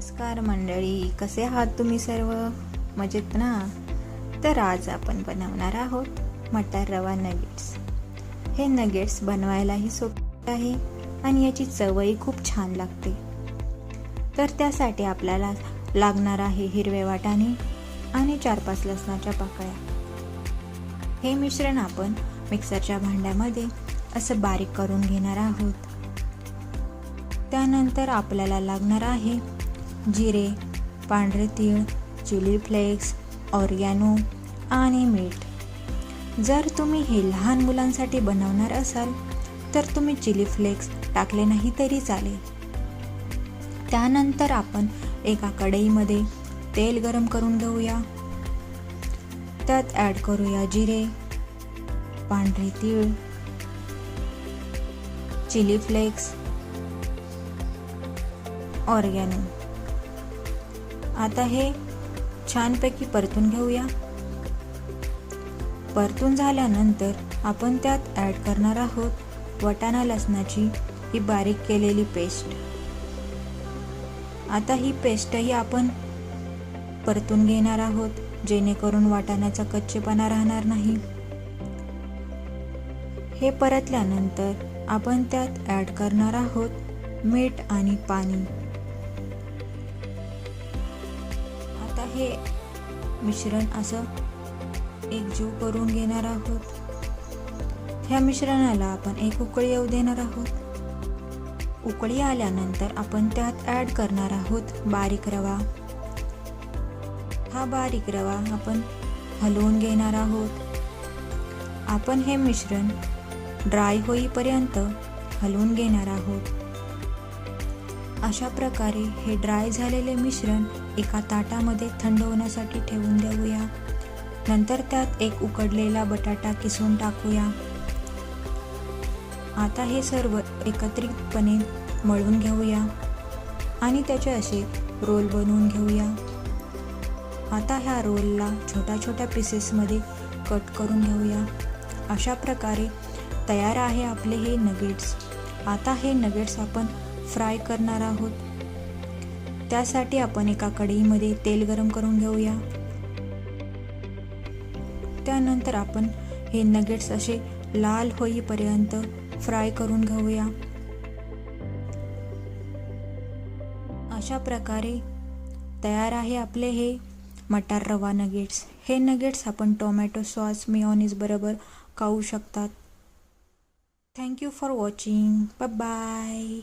नमस्कार मंडळी, कसे आहात तुम्ही सर्व? मजेत ना? तर आज आपण बनवणार आहोत मटार रवा नगेट्स. हे नगेट्स बनवायलाही सोपे आहे आणि याची चवही खूप छान लागते. तर त्यासाठी आपल्याला लागणार आहे हिरवे वाटाणे आणि 4-5 लसणाच्या पाकळ्या. हे मिश्रण आपण मिक्सरच्या भांड्यामध्ये असं बारीक करून घेणार आहोत. त्यानंतर आपल्याला लागणार आहे जिरे, पांढरे तीळ, चिली फ्लेक्स, ऑरिगॅनो आणि मीठ. जर तुम्ही हे लहान मुलांसाठी बनवणार असाल तर तुम्ही चिली फ्लेक्स टाकले नाही तरी चालेल. त्यानंतर आपण एका कढईमध्ये तेल गरम करून घेऊया. त्यात ॲड करूया जिरे, पांढरे तीळ, चिली फ्लेक्स, ऑरिगॅनो. आता हे छानपैकी परतून घेऊया. परतून झाल्यानंतर आपण त्यात ॲड करणार आहोत वाटाणा लसणाची ही बारीक केलेली पेस्ट. आता ही पेस्टही आपण परतून घेणार आहोत जेणेकरून वाटाण्याचा कच्चेपणा राहणार नाही. हे परतल्यानंतर आपण त्यात ॲड करणार आहोत मीठ आणि पाणी. आता हे मिश्रण असं एकजीव करून घेणार आहोत. ह्या मिश्रणाला आपण एक उकळी येऊ देणार आहोत. उकळी आल्यानंतर आपण त्यात ॲड करणार आहोत बारीक रवा. हा बारीक रवा आपण हलवून घेणार आहोत. आपण हे मिश्रण ड्राय होईपर्यंत हलवून घेणार आहोत. अशा प्रकारे हे ड्राय झालेले मिश्रण एका ताटामध्ये थंड होण्यासाठी ठेवून देऊया. नंतर त्यात एक उकडलेला बटाटा किसून टाकूया. आता हे सर्व एकत्रितपणे मळून घेऊया आणि त्याचे असे रोल बनवून घेऊया. आता ह्या रोलला छोट्या छोट्या पीसेसमध्ये कट करून घेऊया. अशा प्रकारे तयार आहे आपले हे नगेट्स. आता हे नगेट्स आपण फ्राय करणार आहोत. त्यासाठी आपण एका कढईमध्ये तेल गरम करून घेऊया. त्यानंतर आपण हे नगेट्स असे लाल होईपर्यंत फ्राय करून घेऊया. अशा प्रकारे तयार आहे आपले हे मटार रवा नगेट्स. हे नगेट्स आपण टोमॅटो सॉस मेयोनीज बरोबर खाऊ शकतात. Thank you for watching. Bye bye.